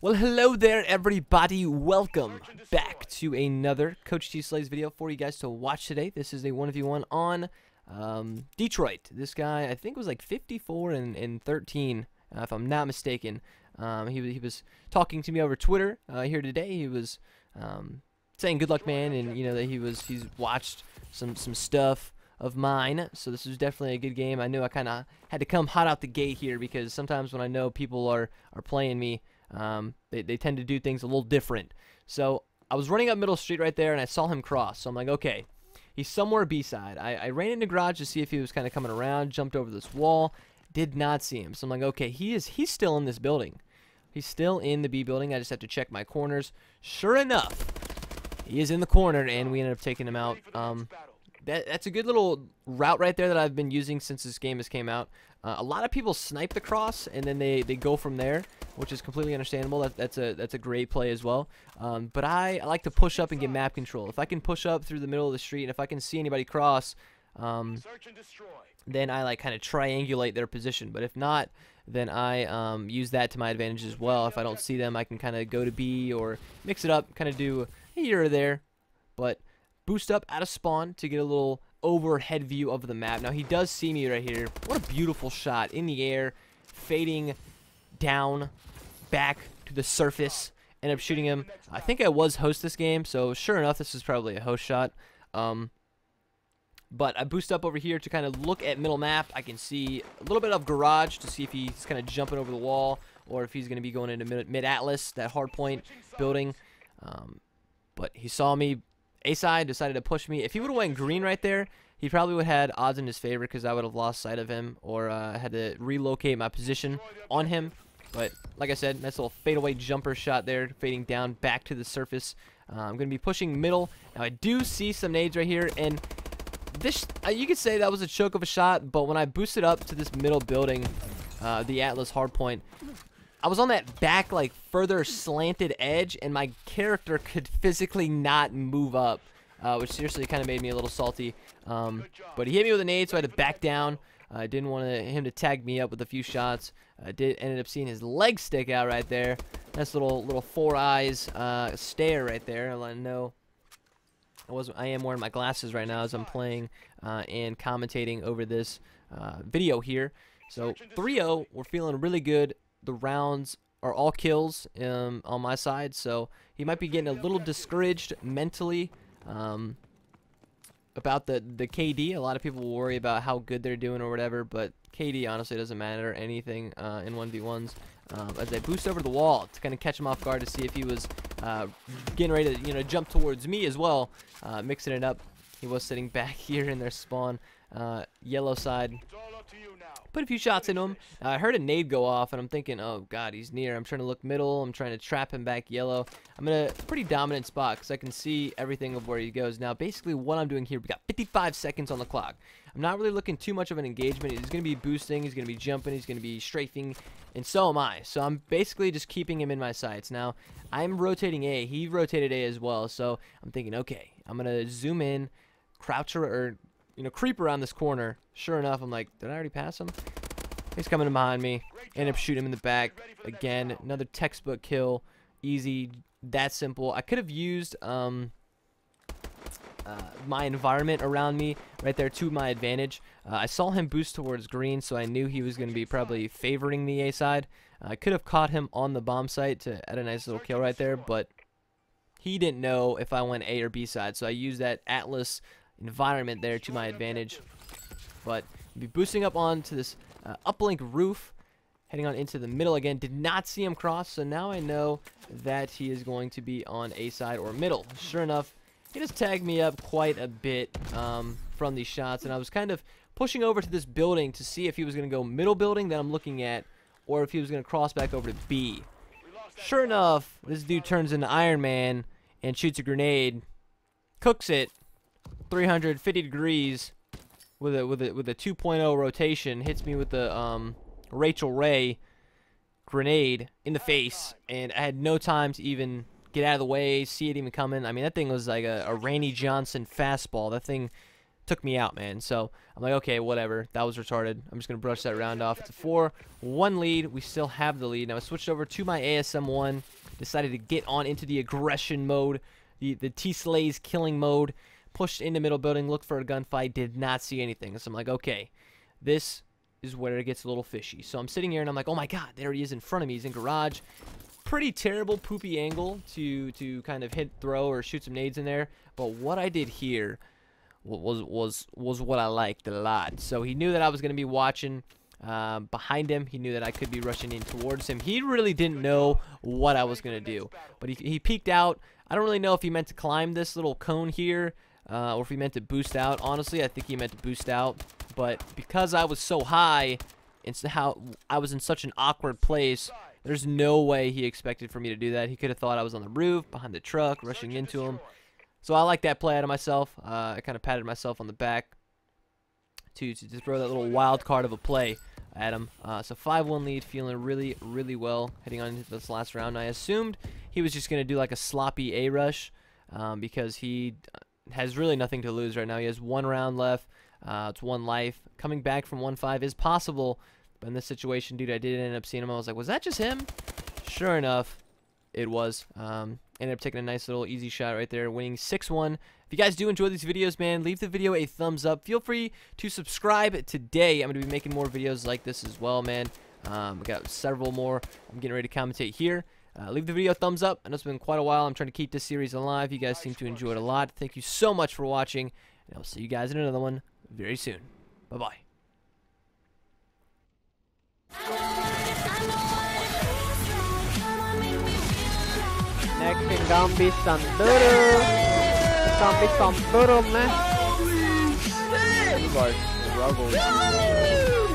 Well, hello there, everybody. Welcome back to another Coach TSlays video for you guys to watch today. This is a 1v1 on Detroit. This guy, I think, was like 54 and 13, if I'm not mistaken. He was talking to me over Twitter here today. He was saying good luck, man, and you know that he's watched some stuff of mine, so this was definitely a good game. I knew I kind of had to come hot out the gate here because sometimes when I know people are playing me, they tend to do things a little different. So I was running up middle street right there, and I saw him cross. So I'm like, okay, he's somewhere B side. I ran into garage to see if he was kind of coming around, jumped over this wall, did not see him. So I'm like, okay, he's still in this building. He's still in the B building. I just have to check my corners. Sure enough, he is in the corner, and we ended up taking him out. That's a good little route right there that I've been using since this game has came out. A lot of people snipe the cross and then they go from there, which is completely understandable. That's a great play as well. But I like to push up and get map control. If I can push up through the middle of the street and if I can see anybody cross, then I like kind of triangulate their position. But if not, then I use that to my advantage as well. If I don't see them, I can kind of go to B or mix it up, kind of do here or there. But boost up out of spawn to get a little overhead view of the map. Now he does see me right here. What a beautiful shot in the air, fading down back to the surface. End up shooting him. I think I was host this game, so sure enough, this is probably a host shot. But I boost up over here to kind of look at middle map. I can see a little bit of garage to see if he's kind of jumping over the wall or if he's going to be going into mid Atlas, that hard point building. But he saw me. A-side decided to push me. If he would have went green right there, he probably would have had odds in his favor because I would have lost sight of him or had to relocate my position on him. But like I said, nice little fadeaway jumper shot there, fading down back to the surface. I'm going to be pushing middle. Now I do see some nades right here, and this you could say that was a choke of a shot, but when I boosted up to this middle building, the Atlas hardpoint, I was on that back, like, further slanted edge, and my character could physically not move up, which seriously kind of made me a little salty. But he hit me with a nade, so I had to back down. I didn't want him to tag me up with a few shots. I ended up seeing his leg stick out right there. Nice little four eyes stare right there. I'll let him know. I am wearing my glasses right now as I'm playing and commentating over this video here. So 3-0, we're feeling really good. The rounds are all kills on my side, so he might be getting a little discouraged mentally about the KD. A lot of people will worry about how good they're doing or whatever, but KD honestly doesn't matter anything in 1v1s. As I boost over the wall to kind of catch him off guard to see if he was getting ready to jump towards me as well, mixing it up. He was sitting back here in their spawn, yellow side. Put a few shots into him. I heard a nade go off, and I'm thinking, oh, God, he's near. I'm trying to look middle. I'm trying to trap him back yellow. I'm in a pretty dominant spot because I can see everything of where he goes. Now, basically, what I'm doing here, we got 55 seconds on the clock. I'm not really looking too much of an engagement. He's going to be boosting. He's going to be jumping. He's going to be strafing, and so am I. So I'm basically just keeping him in my sights. Now, I'm rotating A. He rotated A as well, so I'm thinking, okay, I'm going to zoom in, crouch or creep around this corner. Sure enough, I'm like, did I already pass him? He's coming in behind me. End up shooting him in the back. Again, another textbook kill. Easy. That simple. I could have used my environment around me right there to my advantage. I saw him boost towards green, so I knew he was going to be probably favoring the A side. I could have caught him on the bomb site to add a nice little kill right there, but he didn't know if I went A or B side, so I used that Atlas environment there to my advantage. But I'll be boosting up onto this uplink roof, heading on into the middle again. Did not see him cross, so now I know that he is going to be on A side or middle. Sure enough, he just tagged me up quite a bit from these shots, and I was kind of pushing over to this building to see if he was going to go middle building that I'm looking at, or if he was going to cross back over to B. Sure enough, this dude turns into Iron Man and shoots a grenade, cooks it 350 degrees with a 2.0 rotation, hits me with the Rachel Ray grenade in the face, and I had no time to even get out of the way, see it even coming. I mean, that thing was like a Randy Johnson fastball. That thing took me out, man. So I'm like, okay, whatever. That was retarded. I'm just going to brush that round off. It's a 4-1 lead. We still have the lead. Now I switched over to my ASM-1. Decided to get on into the aggression mode, the TSlays killing mode. Pushed into middle building, looked for a gunfight, did not see anything. So I'm like, okay, this is where it gets a little fishy. So I'm sitting here and I'm like, oh my god, there he is in front of me. He's in garage. Pretty terrible poopy angle to kind of hit, throw, or shoot some nades in there. But what I did here was what I liked a lot. So he knew that I was going to be watching behind him. He knew that I could be rushing in towards him. He really didn't know what I was going to do. But he peeked out. I don't really know if he meant to climb this little cone here or if he meant to boost out. Honestly, I think he meant to boost out. But because I was so high and how I was in such an awkward place, there's no way he expected for me to do that. He could have thought I was on the roof, behind the truck, rushing into him. So I like that play out of myself. I kind of patted myself on the back to throw that little wild card of a play at him. So 5-1 lead, feeling really, really well heading on into this last round. I assumed he was just going to do like a sloppy A rush because he has really nothing to lose right now. He has 1 round left. It's 1 life. Coming back from 1-5 is possible. But in this situation, dude, I did end up seeing him. I was like, was that just him? Sure enough, it was. Ended up taking a nice little easy shot right there, winning 6-1. If you guys do enjoy these videos, man, leave the video a thumbs up. Feel free to subscribe today. I'm going to be making more videos like this as well, man. We got several more. I'm getting ready to commentate here. Leave the video a thumbs up. I know it's been quite a while. I'm trying to keep this series alive. You guys seem to enjoy it a lot. Thank you so much for watching, and I'll see you guys in another one very soon. Bye-bye. Next is gonna be some doodle. It's gonna be some doodle, man. You guys struggle.